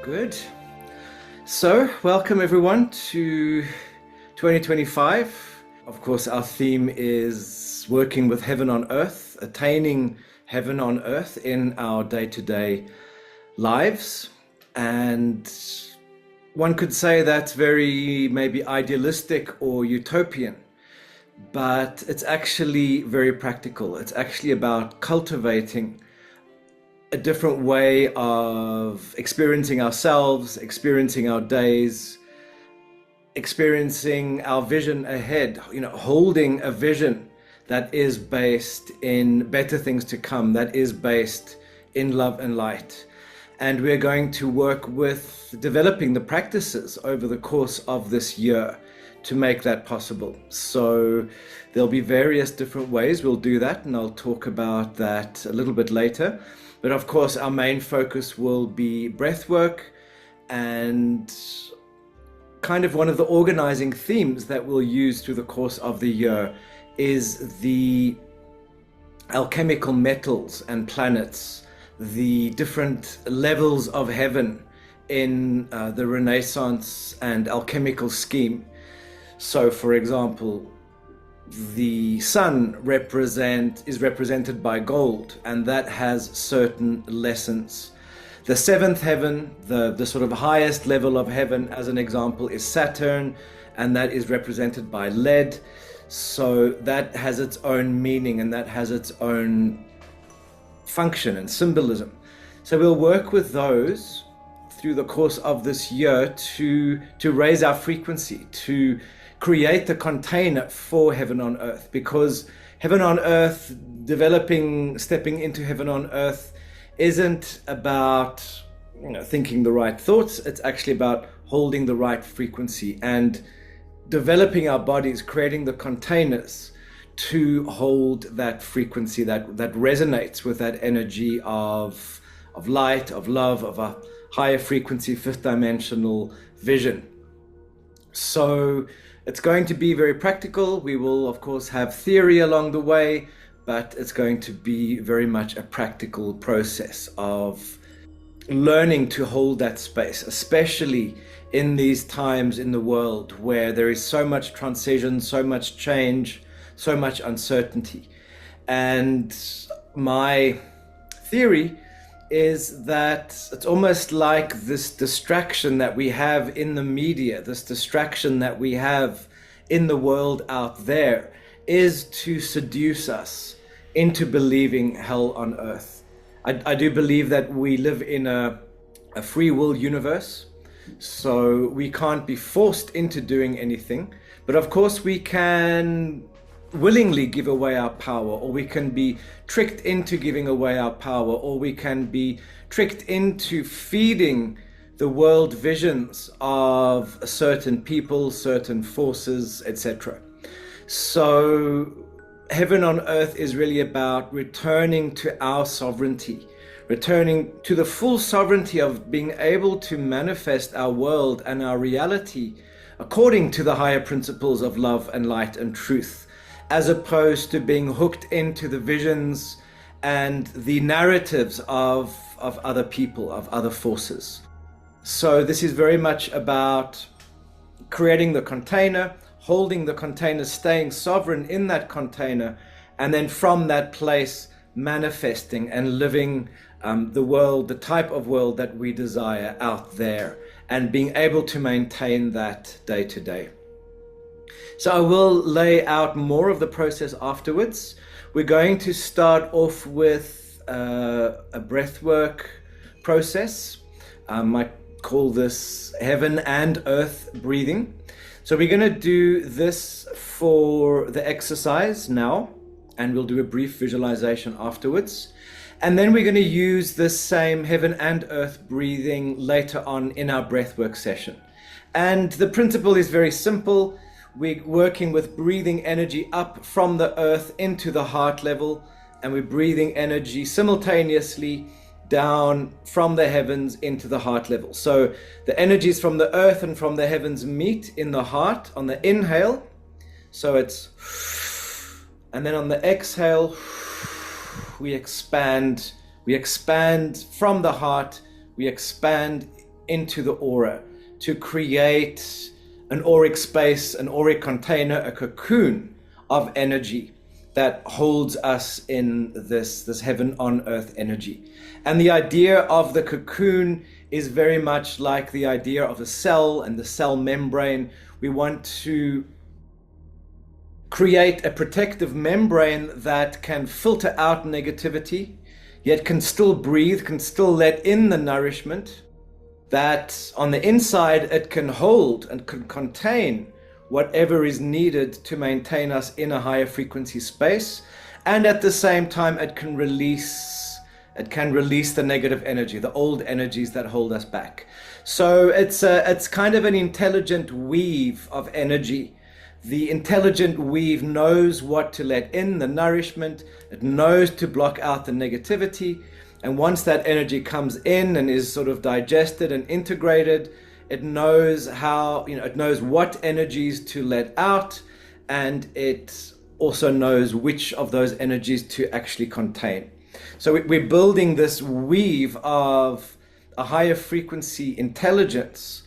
Good. So, welcome everyone to 2025. Of course, our theme is working with heaven on earth, attaining heaven on earth in our day-to-day lives. And one could say that's very maybe idealistic or utopian, but it's actually very practical. It's actually about cultivating a different way of experiencing ourselves, experiencing our days, experiencing our vision ahead, holding a vision that is based in better things to come, that is based in love and light. And we're going to work with developing the practices over the course of this year to make that possible. So there'll be various different ways we'll do that, and I'll talk about that a little bit later. But of course, our main focus will be breath work, and kind of one of the organizing themes that we'll use through the course of the year is the alchemical metals and planets, the different levels of heaven in the Renaissance and alchemical scheme. So, for example, the sun is represented by gold, and that has certain lessons. The seventh heaven, the sort of highest level of heaven, as an example, is Saturn, and that is represented by lead. So that has its own meaning, and that has its own function and symbolism. So we'll work with those through the course of this year to raise our frequency, to create the container for heaven on earth, because heaven on earth, stepping into heaven on earth isn't about thinking the right thoughts. It's actually about holding the right frequency and developing our bodies, creating the containers to hold that frequency that resonates with that energy of light, of love, of a higher frequency, fifth dimensional vision. So it's going to be very practical. We will, of course, have theory along the way, but it's going to be very much a practical process of learning to hold that space, especially in these times in the world where there is so much transition, so much change, so much uncertainty. And my theory is that it's almost like this distraction that we have in the media, this distraction that we have in the world out there, is to seduce us into believing hell on earth. I do believe that we live in a free will universe, so we can't be forced into doing anything. But of course we can willingly give away our power, or we can be tricked into giving away our power, or we can be tricked into feeding the world visions of certain people, certain forces, etc. So heaven on earth is really about returning to our sovereignty, returning to the full sovereignty of being able to manifest our world and our reality according to the higher principles of love and light and truth, as opposed to being hooked into the visions and the narratives of other people, of other forces. So this is very much about creating the container, holding the container, staying sovereign in that container, and then from that place manifesting and living the world, the type of world that we desire out there, and being able to maintain that day to day. So I will lay out more of the process afterwards. We're going to start off with a breathwork process. I might call this heaven and earth breathing. So we're going to do this for the exercise now, and we'll do a brief visualization afterwards. And then we're going to use this same heaven and earth breathing later on in our breathwork session. And the principle is very simple. We're working with breathing energy up from the earth into the heart level, and we're breathing energy simultaneously down from the heavens into the heart level. So the energies from the earth and from the heavens meet in the heart on the inhale. So it's, and then on the exhale, we expand from the heart, we expand into the aura to create an auric space, an auric container, a cocoon of energy that holds us in this heaven on earth energy. And the idea of the cocoon is very much like the idea of a cell and the cell membrane. We want to create a protective membrane that can filter out negativity, yet can still breathe, can still let in the nourishment, that on the inside it can hold and can contain whatever is needed to maintain us in a higher frequency space. And at the same time, it can release the negative energy, the old energies that hold us back. So it's kind of an intelligent weave of energy. The intelligent weave knows what to let in, the nourishment. It knows to block out the negativity. And once that energy comes in and is sort of digested and integrated, it knows it knows what energies to let out, and it also knows which of those energies to actually contain. So we're building this weave of a higher frequency intelligence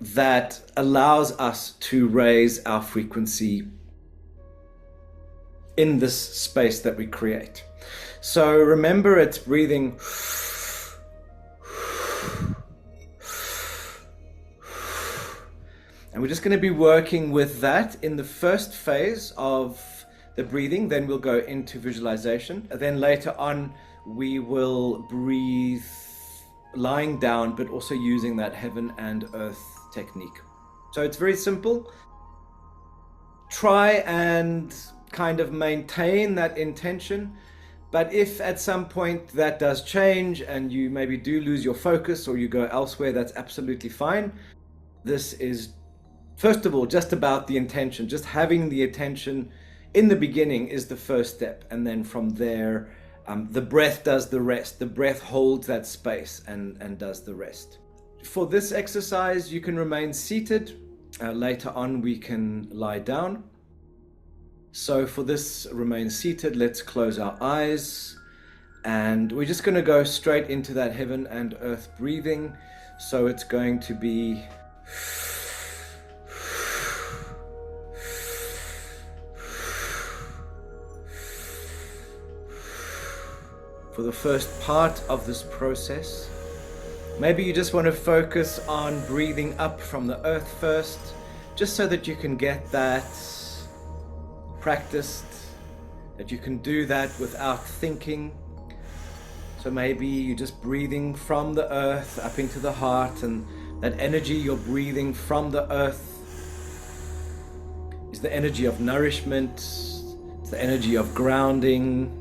that allows us to raise our frequency in this space that we create. So remember, it's breathing and we're just going to be working with that in the first phase of the breathing. Then we'll go into visualization. And then later on, we will breathe lying down, but also using that heaven and earth technique. So it's very simple. Try and kind of maintain that intention. But if at some point that does change and you maybe do lose your focus or you go elsewhere, that's absolutely fine. This is, first of all, just about the intention. Just having the attention in the beginning is the first step. And then from there, the breath does the rest. The breath holds that space and does the rest. For this exercise, you can remain seated. Later on, we can lie down. So for this, remain seated. Let's close our eyes. And we're just going to go straight into that heaven and earth breathing. So it's going to be for the first part of this process. Maybe you just want to focus on breathing up from the earth first, just so that you can get that practiced, that you can do that without thinking. So maybe you're just breathing from the earth up into the heart, and that energy you're breathing from the earth is the energy of nourishment, it's the energy of grounding,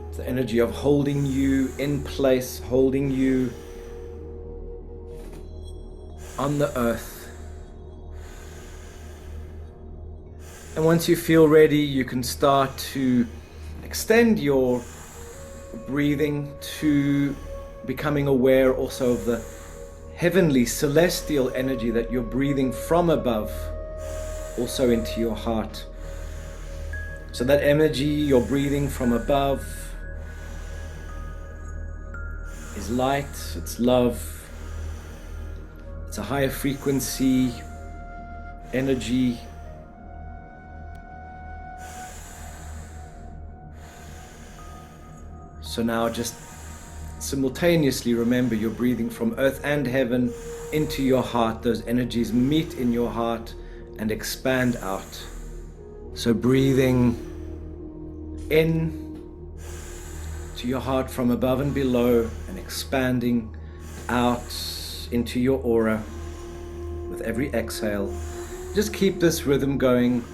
it's the energy of holding you in place, holding you on the earth. And once you feel ready, you can start to extend your breathing to becoming aware also of the heavenly, celestial energy that you're breathing from above, also into your heart. So that energy you're breathing from above is light, it's love, it's a higher frequency energy. So now just simultaneously remember you're breathing from earth and heaven into your heart. Those energies meet in your heart and expand out. So breathing in to your heart from above and below and expanding out into your aura with every exhale. Just keep this rhythm going.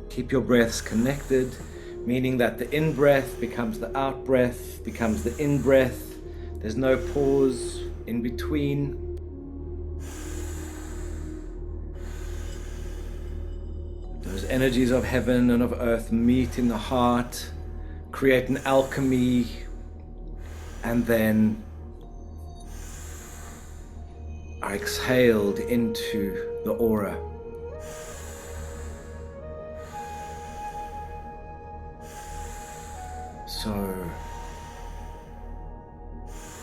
Keep your breaths connected, meaning that the in-breath becomes the out-breath, becomes the in-breath. There's no pause in between. Those energies of heaven and of earth meet in the heart, create an alchemy, and then are exhaled into the aura. So,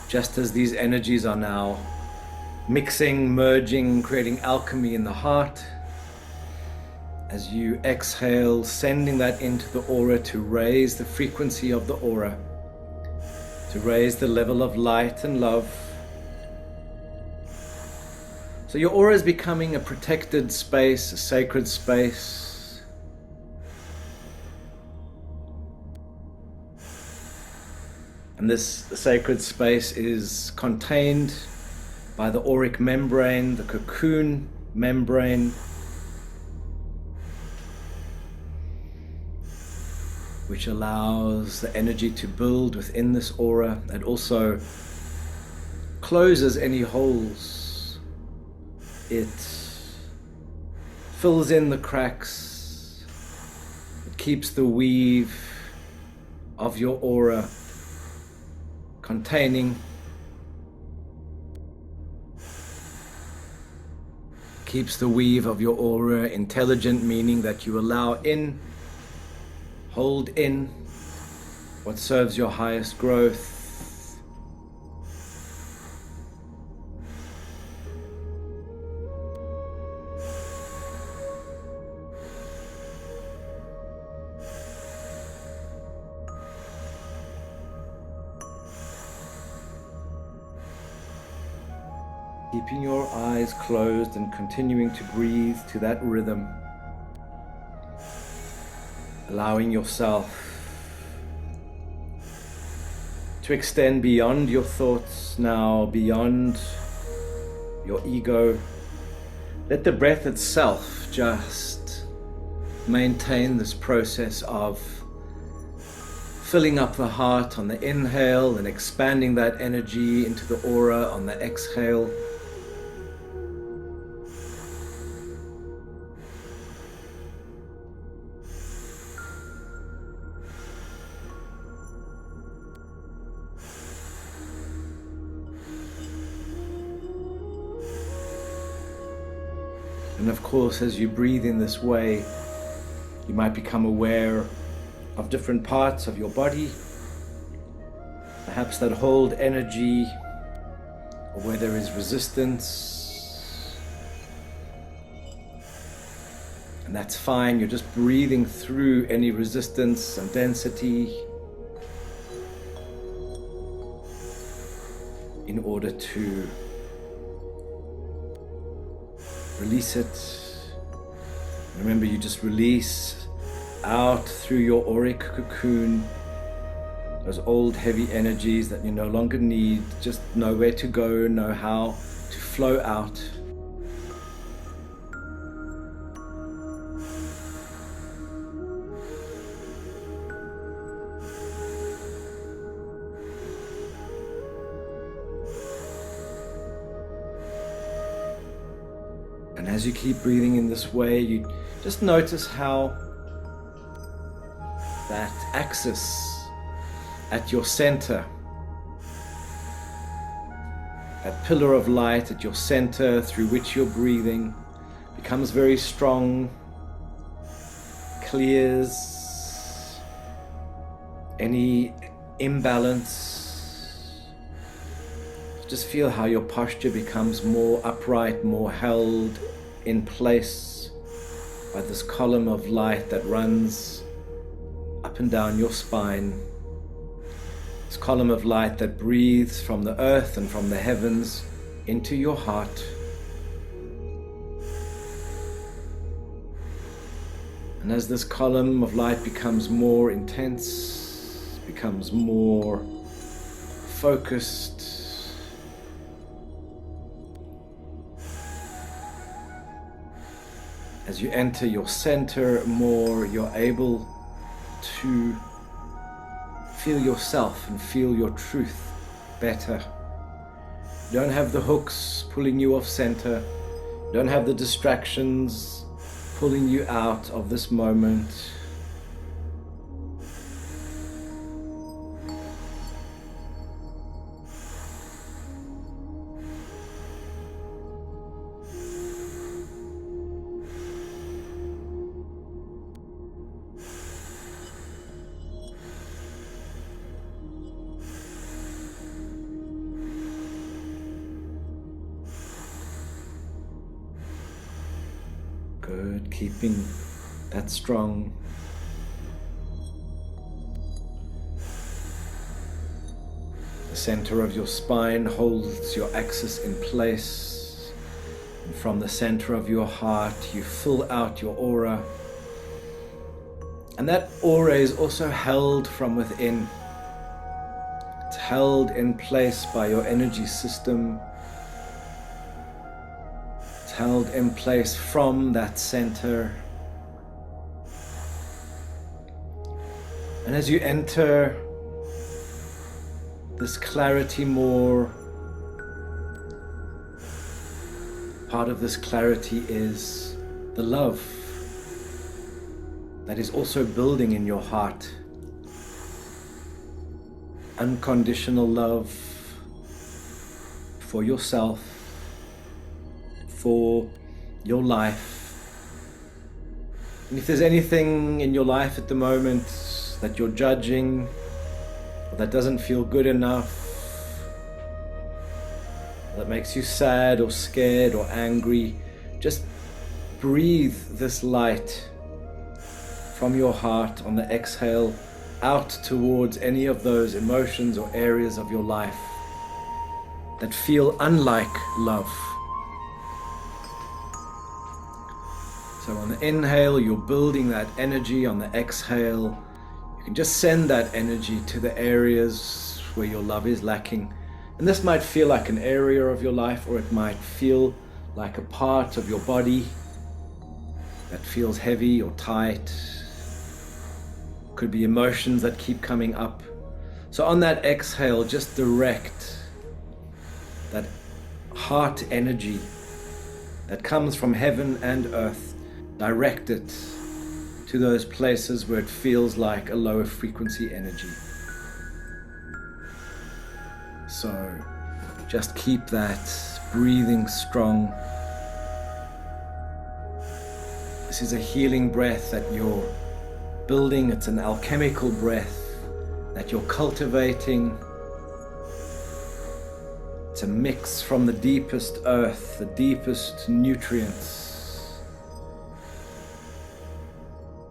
just as these energies are now mixing, merging, creating alchemy in the heart, as you exhale, sending that into the aura to raise the frequency of the aura, to raise the level of light and love. So your aura is becoming a protected space, a sacred space. And this sacred space is contained by the auric membrane, the cocoon membrane, which allows the energy to build within this aura and also closes any holes. It fills in the cracks. It keeps the weave of your aura containing. Keeps the weave of your aura intelligent, meaning that you allow in, hold in what serves your highest growth. Keeping your eyes closed and continuing to breathe to that rhythm. Allowing yourself to extend beyond your thoughts now, beyond your ego. Let the breath itself just maintain this process of filling up the heart on the inhale and expanding that energy into the aura on the exhale. And of course, as you breathe in this way, you might become aware of different parts of your body, perhaps that hold energy or where there is resistance. And that's fine, you're just breathing through any resistance and density in order to release it. Remember, you just release out through your auric cocoon those old heavy energies that you no longer need. Just know where to go, know how to flow out. And as you keep breathing in this way, you just notice how that axis at your center, that pillar of light at your center through which you're breathing, becomes very strong, clears any imbalance. Just feel how your posture becomes more upright, more held in place by this column of light that runs up and down your spine. This column of light that breathes from the earth and from the heavens into your heart. And as this column of light becomes more intense, becomes more focused, as you enter your center more, you're able to feel yourself and feel your truth better. You don't have the hooks pulling you off center. You don't have the distractions pulling you out of this moment. Good, keeping that strong. The center of your spine holds your axis in place. And from the center of your heart, you fill out your aura. And that aura is also held from within. It's held in place by your energy system. It's held in place from that center. And as you enter this clarity more, part of this clarity is the love that is also building in your heart. Unconditional love for yourself, for your life. And if there's anything in your life at the moment that you're judging, or that doesn't feel good enough, that makes you sad or scared or angry, just breathe this light from your heart on the exhale out towards any of those emotions or areas of your life that feel unlike love. So on the inhale, you're building that energy. On the exhale, you can just send that energy to the areas where your love is lacking. And this might feel like an area of your life, or it might feel like a part of your body that feels heavy or tight. Could be emotions that keep coming up. So on that exhale, just direct that heart energy that comes from heaven and earth, direct it to those places where it feels like a lower frequency energy. So just keep that breathing strong. This is a healing breath that you're building. It's an alchemical breath that you're cultivating. It's a mix from the deepest earth, the deepest nutrients,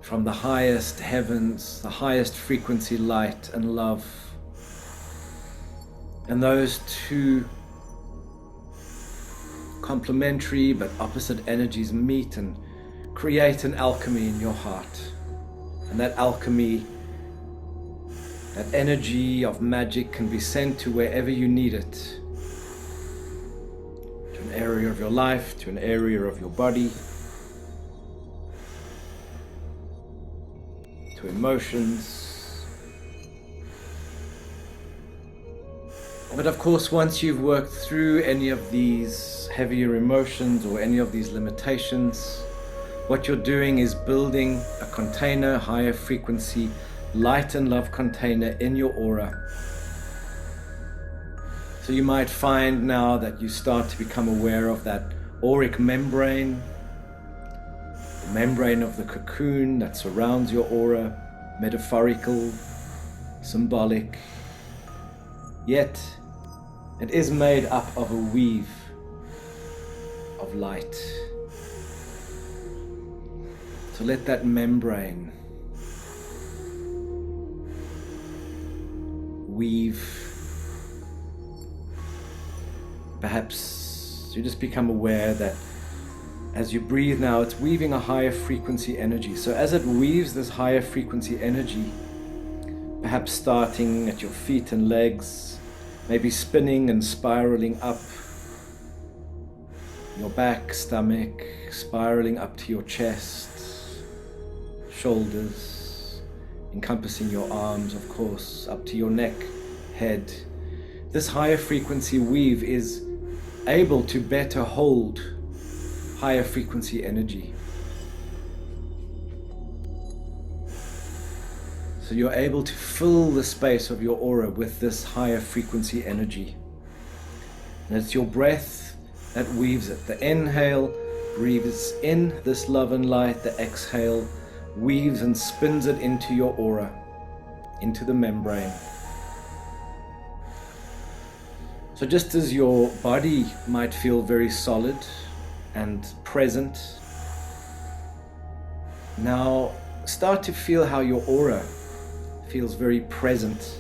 from the highest heavens, the highest frequency light and love. And those two complementary but opposite energies meet and create an alchemy in your heart. And that alchemy, that energy of magic, can be sent to wherever you need it. To an area of your life, to an area of your body, to emotions. But of course, once you've worked through any of these heavier emotions or any of these limitations, what you're doing is building a container, higher frequency, light and love container in your aura. So you might find now that you start to become aware of that auric membrane, the membrane of the cocoon that surrounds your aura, metaphorical, symbolic, yet it is made up of a weave of light. So let that membrane weave. Perhaps you just become aware that as you breathe now, it's weaving a higher frequency energy. So as it weaves this higher frequency energy, perhaps starting at your feet and legs, maybe spinning and spiraling up your back, stomach, spiraling up to your chest, shoulders, encompassing your arms, of course, up to your neck, head. This higher frequency weave is able to better hold higher frequency energy. So you're able to fill the space of your aura with this higher frequency energy. And it's your breath that weaves it. The inhale breathes in this love and light. The exhale weaves and spins it into your aura, into the membrane. So just as your body might feel very solid and present, Now start to feel how your aura feels very present.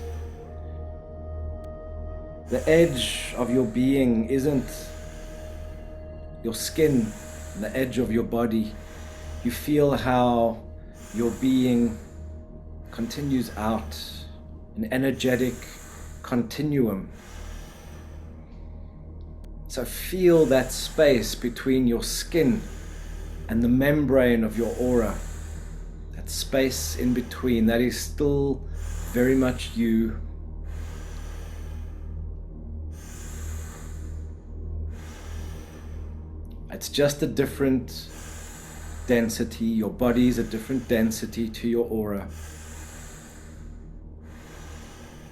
The edge of your being isn't your skin, the edge of your body. You feel how your being continues out, an energetic continuum. So feel that space between your skin and the membrane of your aura. That space in between, that is still very much you. It's just a different density. Your body is a different density to your aura.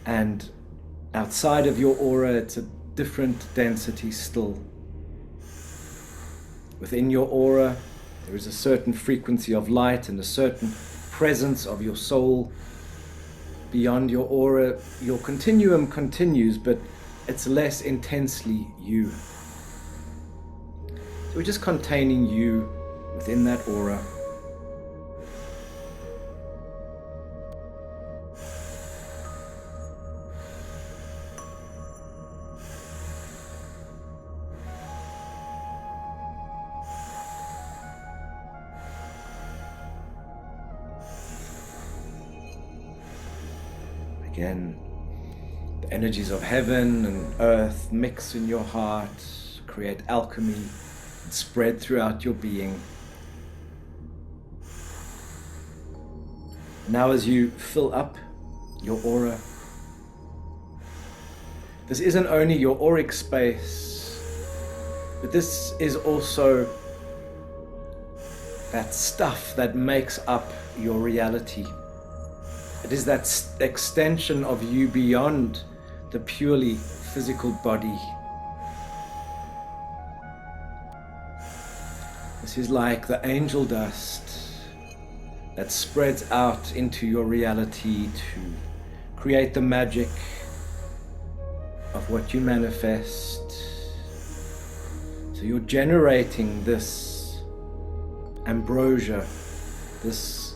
And outside of your aura, it's a different density still. Within your aura, there is a certain frequency of light and a certain presence of your soul. Beyond your aura, your continuum continues, but it's less intensely you. So we're just containing you within that aura. Again, the energies of heaven and earth mix in your heart, create alchemy, and spread throughout your being. Now as you fill up your aura, this isn't only your auric space, but this is also that stuff that makes up your reality. It is that extension of you beyond the purely physical body. This is like the angel dust that spreads out into your reality to create the magic of what you manifest. So you're generating this ambrosia, this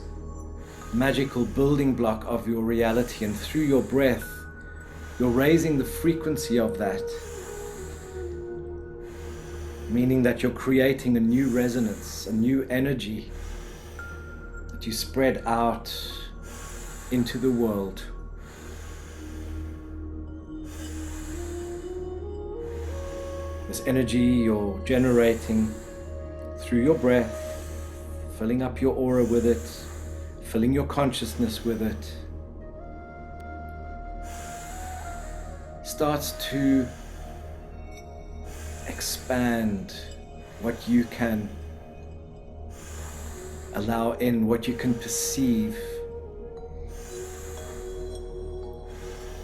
magical building block of your reality, and through your breath you're raising the frequency of that, meaning that you're creating a new resonance, a new energy that you spread out into the world. This energy you're generating through your breath, filling up your aura with it, filling your consciousness with it, starts to expand what you can allow in, what you can perceive.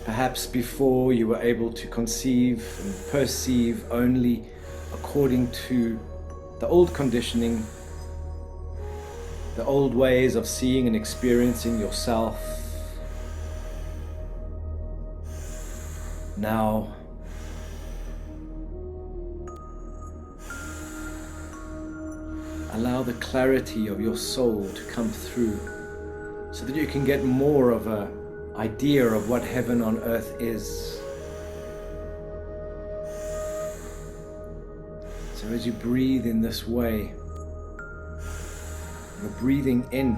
Perhaps before you were able to conceive and perceive only according to the old conditioning, the old ways of seeing and experiencing yourself. Now, allow the clarity of your soul to come through so that you can get more of an idea of what heaven on earth is. So as you breathe in this way, you're breathing in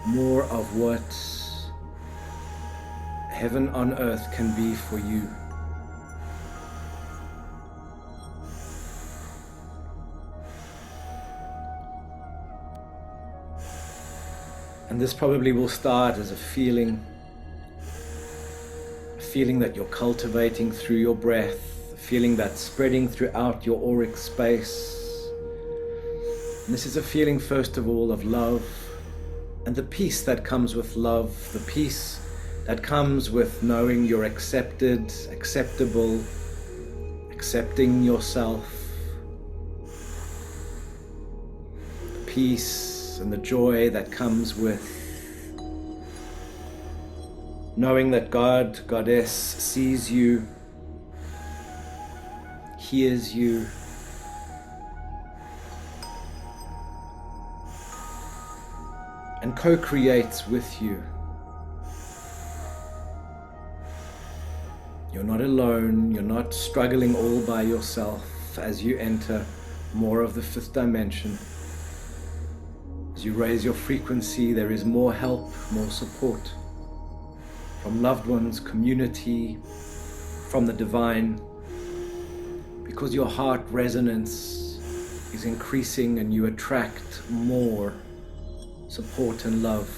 more of what heaven on earth can be for you. And this probably will start as a feeling that you're cultivating through your breath, a feeling that's spreading throughout your auric space. And this is a feeling, first of all, of love and the peace that comes with love, the peace that comes with knowing you're accepted, acceptable, accepting yourself. The peace and the joy that comes with knowing that God, Goddess sees you, hears you, co-creates with you. You're not alone, you're not struggling all by yourself as you enter more of the fifth dimension. As you raise your frequency, there is more help, more support from loved ones, community, from the divine, because your heart resonance is increasing and you attract more support and love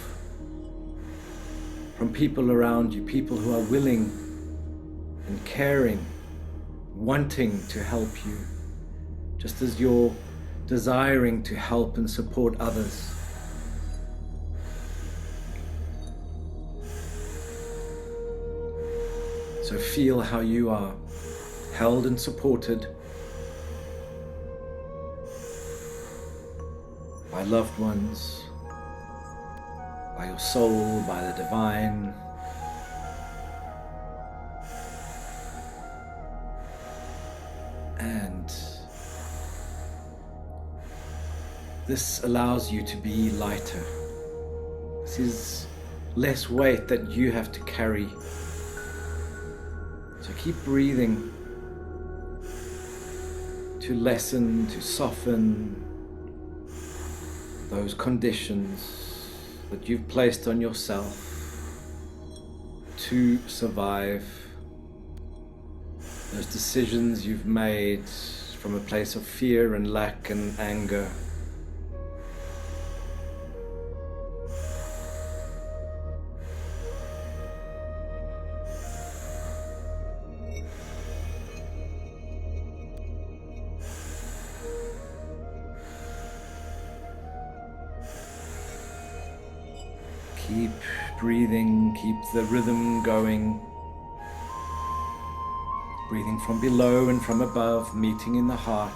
from people around you, people who are willing and caring, wanting to help you, just as you're desiring to help and support others. So feel how you are held and supported by loved ones, by your soul, by the divine. And this allows you to be lighter. This is less weight that you have to carry. So keep breathing to lessen, to soften those conditions that you've placed on yourself to survive, those decisions you've made from a place of fear and lack and anger. Keep breathing, keep the rhythm going. Breathing from below and from above, meeting in the heart.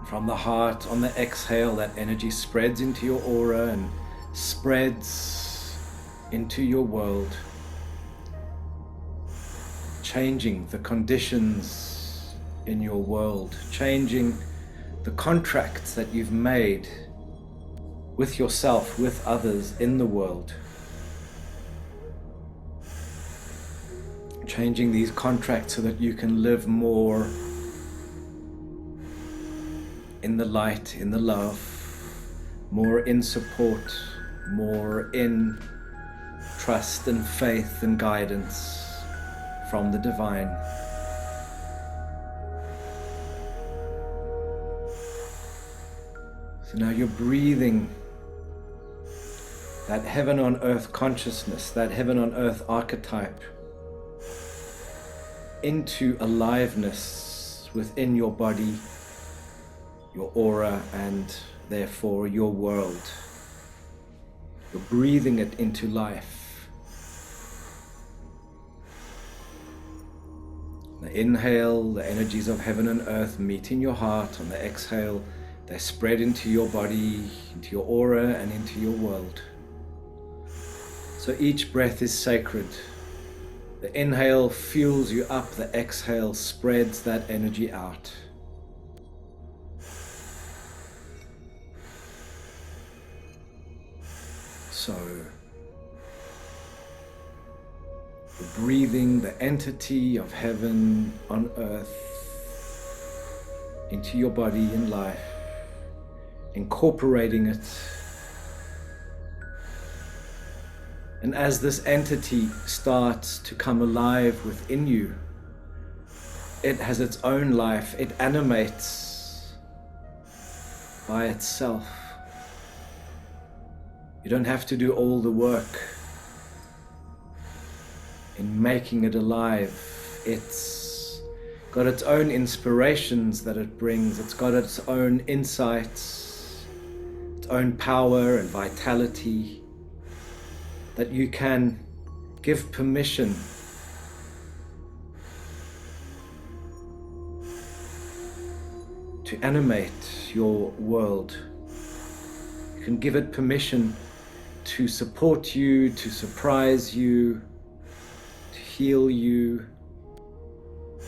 From the heart, on the exhale, that energy spreads into your aura and spreads into your world, changing the conditions in your world, changing the contracts that you've made with yourself, with others in the world. Changing these contracts so that you can live more in the light, in the love, more in support, more in trust and faith and guidance from the divine. So now you're breathing that heaven on earth consciousness, that heaven on earth archetype into aliveness within your body, your aura, and therefore your world. You're breathing it into life. The inhale, the energies of heaven and earth meet in your heart. On the exhale, they spread into your body, into your aura, and into your world. So each breath is sacred. The inhale fuels you up, the exhale spreads that energy out. So, you're breathing the entity of heaven on earth into your body and life, incorporating it. And as this entity starts to come alive within you, it has its own life. It animates by itself. You don't have to do all the work in making it alive. It's got its own inspirations that it brings. It's got its own insights, its own power and vitality, that you can give permission to animate your world. You can give it permission to support you, to surprise you, to heal you. You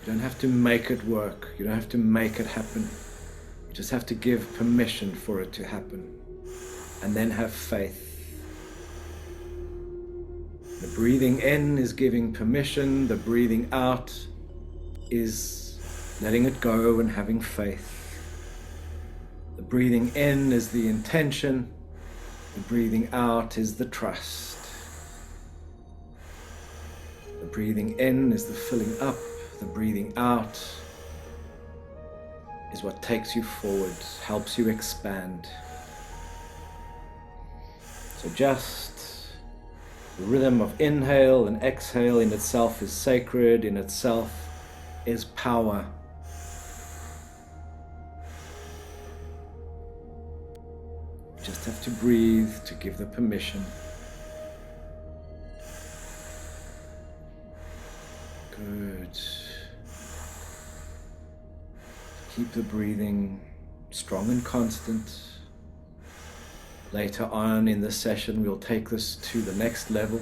don't have to make it work. You don't have to make it happen. You Just have to give permission for it to happen, and then have faith. The breathing in is giving permission, the breathing out is letting it go and having faith. The breathing in is the intention, the breathing out is the trust. The breathing in is the filling up, the breathing out is what takes you forward, helps you expand. So just the rhythm of inhale and exhale in itself is sacred, in itself is power. You just have to breathe to give the permission. Good. Keep the breathing strong and constant. Later on in this session, we'll take this to the next level.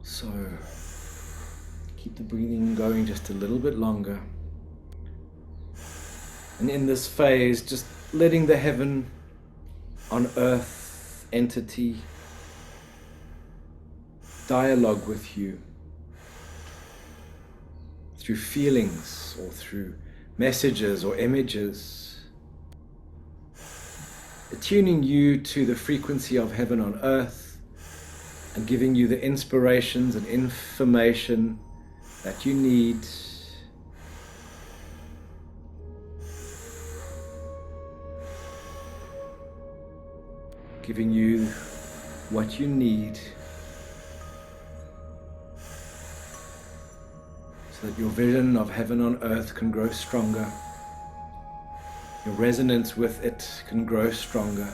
So, keep the breathing going just a little bit longer. And in this phase, just letting the heaven on earth entity dialogue with you through feelings or through messages or images, attuning you to the frequency of heaven on earth and giving you the inspirations and information that you need giving you what you need so that your vision of heaven on earth can grow stronger, your resonance with it can grow stronger.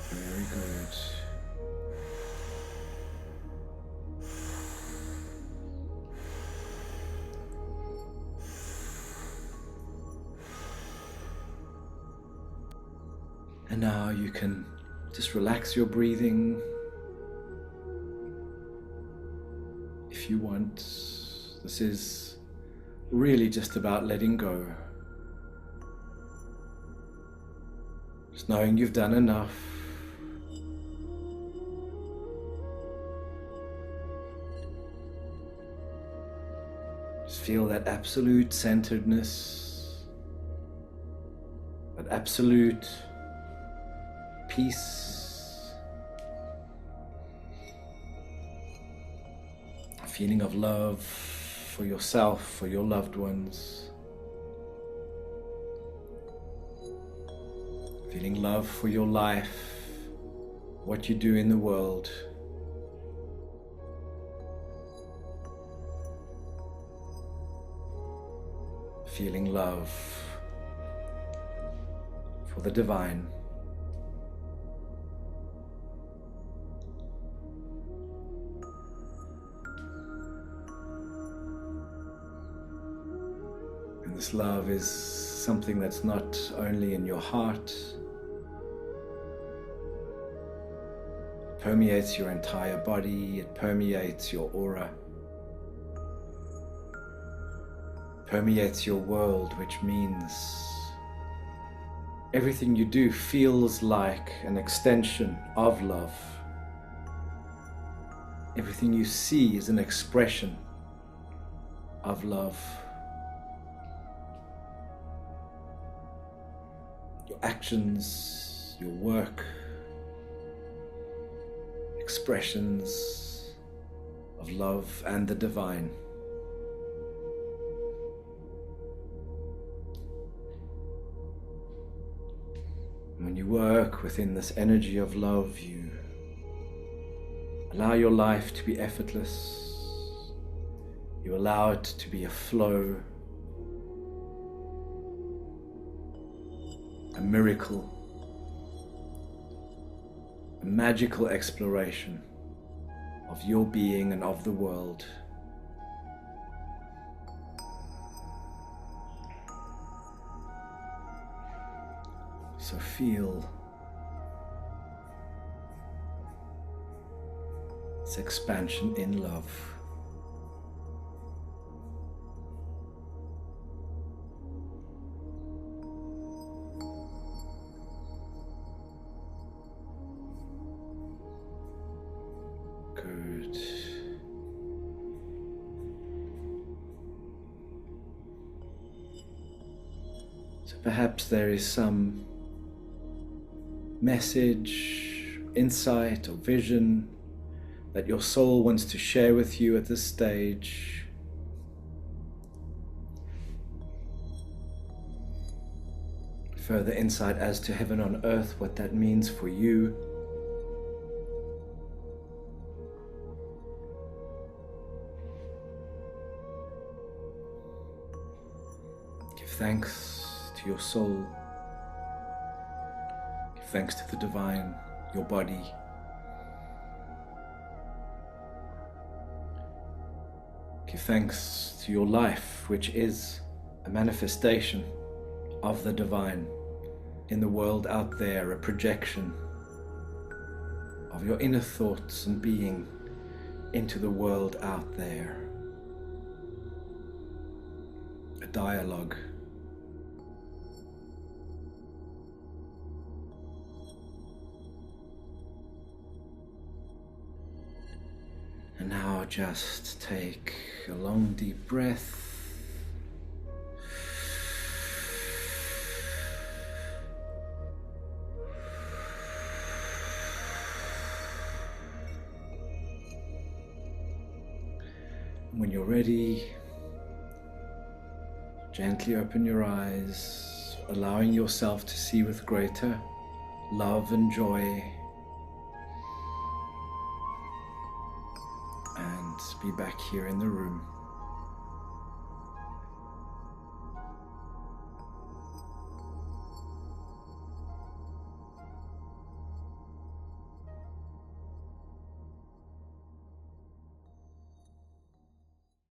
Very good. And now you can just relax your breathing if you want. This is really just about letting go. Just knowing you've done enough. Just feel that absolute centeredness, that absolute peace, a feeling of love for yourself, for your loved ones, feeling love for your life, what you do in the world. Feeling love for the divine. And this love is something that's not only in your heart, it permeates your entire body, it permeates your aura, permeates your world, which means everything you do feels like an extension of love. Everything you see is an expression of love. Your actions, your work, expressions of love and the divine. When you work within this energy of love, you allow your life to be effortless. You allow it to be a flow, a miracle, a magical exploration of your being and of the world. feel its expansion in love. Good. So perhaps there is some message, insight, or vision that your soul wants to share with you at this stage. Further insight as to heaven on earth, what that means for you. Give thanks to your soul. Give thanks to the divine, your body. Give thanks to your life, which is a manifestation of the divine in the world out there, a projection of your inner thoughts and being into the world out there, a dialogue. And now just take a long deep breath. When you're ready, gently open your eyes, allowing yourself to see with greater love and joy, and be back here in the room.